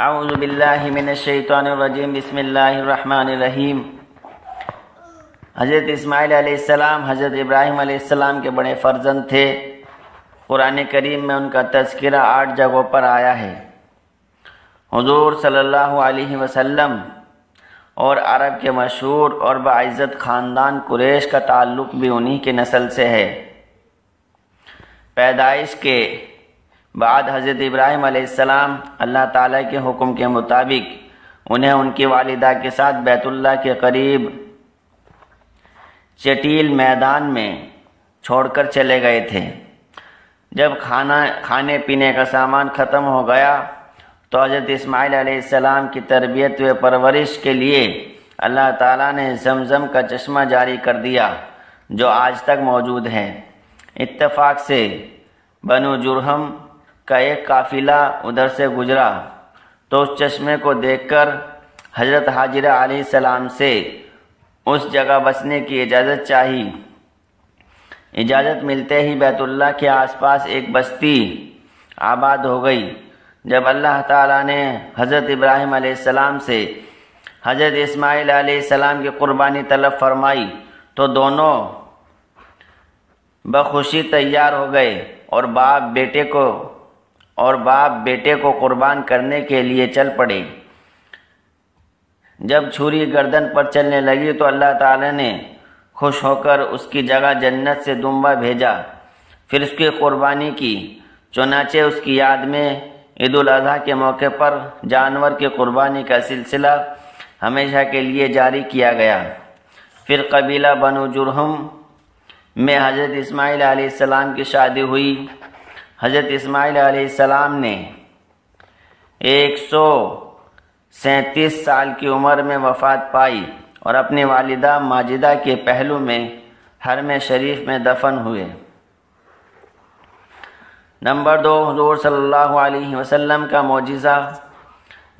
اعوذ باللہ من الشیطان الرجیم بسم اللہ الرحمن الرحیم۔ حضرت اسماعیل علیہ السلام حضرت ابراہیم علیہ السلام کے بڑے فرزند تھے۔ قرآن کریم میں ان کا تذکرہ 8 جگہوں پر آیا ہے۔ حضور صلی اللہ علیہ وسلم اور عرب کے مشہور اور باعزت خاندان قریش کا تعلق بھی انہی کے نسل سے ہے۔ پیدائش کے بعد حضرت ابراہیم علیہ السلام اللہ تعالیٰ کے حکم کے مطابق انہیں ان کی والدہ کے ساتھ بیت اللہ کے قریب چٹیل میدان میں چھوڑ کر چلے گئے تھے۔ جب کھانے پینے کا سامان ختم ہو گیا تو حضرت اسماعیل علیہ السلام کی تربیت و پرورش کے لیے اللہ تعالیٰ نے زمزم کا چشمہ جاری کر دیا جو آج تک موجود ہے۔ اتفاق سے بنو جرہم کا ایک قافلہ ادھر سے گزرا تو اس چشمے کو دیکھ کر حضرت حاجرہ علیہ السلام سے اس جگہ بسنے کی اجازت چاہی۔ اجازت ملتے ہی بیت اللہ کے آس پاس ایک بستی آباد ہو گئی۔ جب اللہ تعالیٰ نے حضرت ابراہیم علیہ السلام سے حضرت اسماعیل علیہ السلام کی قربانی طلب فرمائی تو دونوں بخوشی تیار ہو گئے اور باپ بیٹے کو قربان کرنے کے لیے چل پڑے۔ جب چھری گردن پر چلنے لگی تو اللہ تعالی نے خوش ہو کر اس کی جگہ جنت سے دمبا بھیجا، پھر اس کی قربانی کی۔ چنانچہ اس کی یاد میں عید الاضحیٰ کے موقع پر جانور کی قربانی کا سلسلہ ہمیشہ کے لیے جاری کیا گیا۔ پھر قبیلہ بنو جرہم میں حضرت اسماعیل علیہ السلام کی شادی ہوئی۔ حضرت اسماعیل علیہ السلام نے 137 سال کی عمر میں وفات پائی اور اپنی والدہ ماجدہ کے پہلو میں حرم شریف میں دفن ہوئے۔ نمبر 2، حضور صلی اللہ علیہ وسلم کا معجزہ۔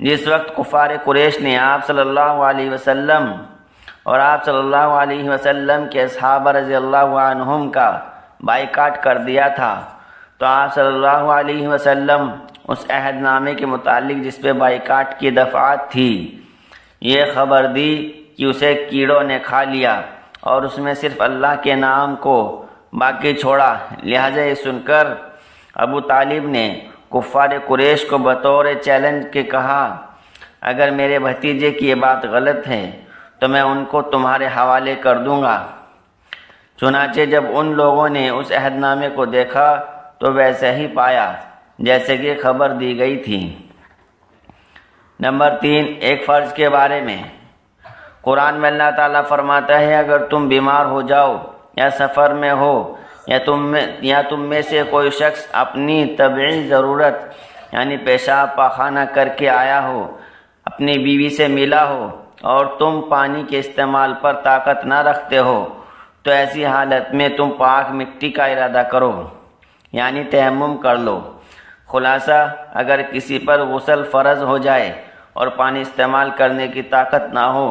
جس وقت کفار قریش نے آپ صلی اللہ علیہ وسلم اور آپ صلی اللہ علیہ وسلم کے صحابہ رضی اللہ عنہم کا بائیکاٹ کر دیا تھا تو آپ صلی اللہ علیہ وسلم اس عہد نامے کے متعلق جس پہ بائیکاٹ کی دفعات تھی یہ خبر دی کہ اسے کیڑوں نے کھا لیا اور اس میں صرف اللہ کے نام کو باقی چھوڑا۔ لہذا یہ سن کر ابو طالب نے کفار قریش کو بطور چیلنج کے کہا، اگر میرے بھتیجے کی یہ بات غلط ہے تو میں ان کو تمہارے حوالے کر دوں گا۔ چنانچہ جب ان لوگوں نے اس عہد نامے کو دیکھا تو ویسے ہی پایا جیسے کہ خبر دی گئی تھی۔ نمبر 3، ایک فرض کے بارے میں۔ قرآن میں اللہ تعالیٰ فرماتا ہے اگر تم بیمار ہو جاؤ یا سفر میں ہو یا تم میں سے کوئی شخص اپنی طبعی ضرورت یعنی پیشاب پاخانہ کر کے آیا ہو، اپنی بیوی سے ملا ہو اور تم پانی کے استعمال پر طاقت نہ رکھتے ہو تو ایسی حالت میں تم پاک مٹی کا ارادہ کرو یعنی تیمم کر لو۔ خلاصہ اگر کسی پر غسل فرض ہو جائے اور پانی استعمال کرنے کی طاقت نہ ہو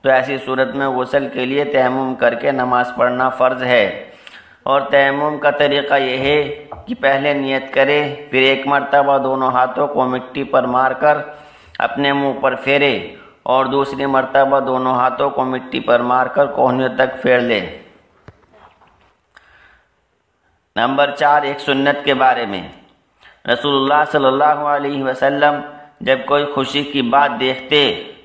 تو ایسی صورت میں غسل کے لیے تیمم کر کے نماز پڑھنا فرض ہے۔ اور تیمم کا طریقہ یہ ہے کہ پہلے نیت کرے، پھر ایک مرتبہ دونوں ہاتھوں کو مٹی پر مار کر اپنے منہ پر پھیرے اور دوسری مرتبہ دونوں ہاتھوں کو مٹی پر مار کر کوہنیوں تک پھیر لے۔ نمبر 4، ایک سنت کے بارے میں۔ رسول اللہ صلی اللہ علیہ وسلم جب کوئی خوشی کی بات دیکھتے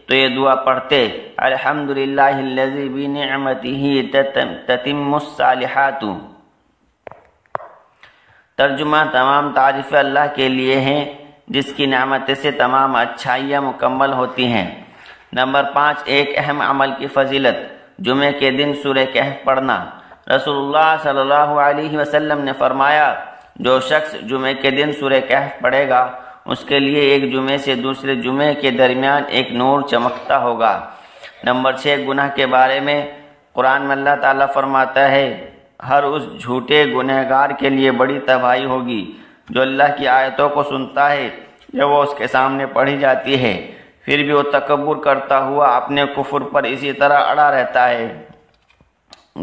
تو یہ دعا پڑھتے، الحمدللہ الذی بنعمتہ تتم الصالحات۔ ترجمہ، تمام تعریف اللہ کے لیے ہیں جس کی نعمت سے تمام اچھائیاں مکمل ہوتی ہیں۔ نمبر 5، ایک اہم عمل کی فضیلت۔ جمعے کے دن سورہ کہف پڑھنا۔ رسول اللہ صلی اللہ علیہ وسلم نے فرمایا جو شخص جمعے کے دن سورہ کہف پڑھے گا اس کے لیے ایک جمعے سے دوسرے جمعے کے درمیان ایک نور چمکتا ہوگا۔ نمبر 6، گناہ کے بارے میں۔ قرآن میں اللہ تعالیٰ فرماتا ہے ہر اس جھوٹے گنہگار کے لیے بڑی تباہی ہوگی جو اللہ کی آیتوں کو سنتا ہے جب وہ اس کے سامنے پڑھی جاتی ہے پھر بھی وہ تکبر کرتا ہوا اپنے کفر پر اسی طرح اڑا رہتا ہے،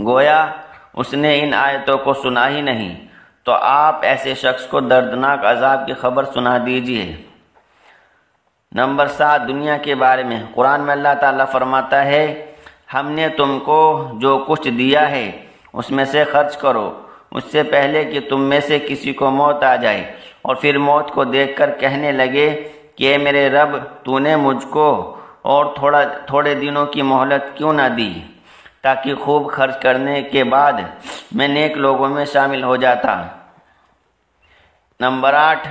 گویا اس نے ان آیتوں کو سنا ہی نہیں۔ تو آپ ایسے شخص کو دردناک عذاب کی خبر سنا دیجیے۔ نمبر 7 دنیا کے بارے میں قرآن میں اللہ تعالیٰ فرماتا ہے ہم نے تم کو جو کچھ دیا ہے اس میں سے خرچ کرو اس سے پہلے کہ تم میں سے کسی کو موت آ جائے اور پھر موت کو دیکھ کر کہنے لگے کہ اے میرے رب تو نے مجھ کو اور تھوڑے دنوں کی مہلت کیوں نہ دی تاکہ خوب خرچ کرنے کے بعد میں نیک لوگوں میں شامل ہو جاتا۔ نمبر 8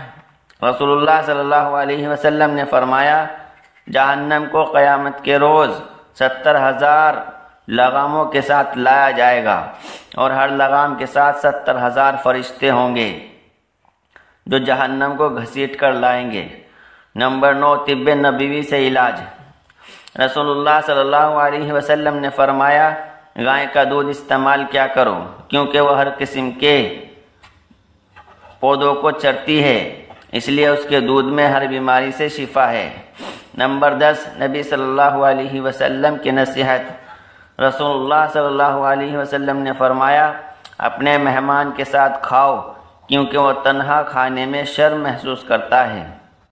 رسول اللہ صلی اللہ علیہ وسلم نے فرمایا جہنم کو قیامت کے روز 70,000 لغاموں کے ساتھ لایا جائے گا اور ہر لغام کے ساتھ 70,000 فرشتے ہوں گے جو جہنم کو گھسیٹ کر لائیں گے۔ نمبر 9 طب نبوی سے علاج۔ رسول اللہ صلی اللہ علیہ وسلم نے فرمایا گائے کا دودھ استعمال کیا کرو کیونکہ وہ ہر قسم کے پودوں کو چرتی ہے اس لیے اس کے دودھ میں ہر بیماری سے شفا ہے۔ نمبر 10 نبی صلی اللہ علیہ وسلم کی نصیحت۔ رسول اللہ صلی اللہ علیہ وسلم نے فرمایا اپنے مہمان کے ساتھ کھاؤ کیونکہ وہ تنہا کھانے میں شرم محسوس کرتا ہے۔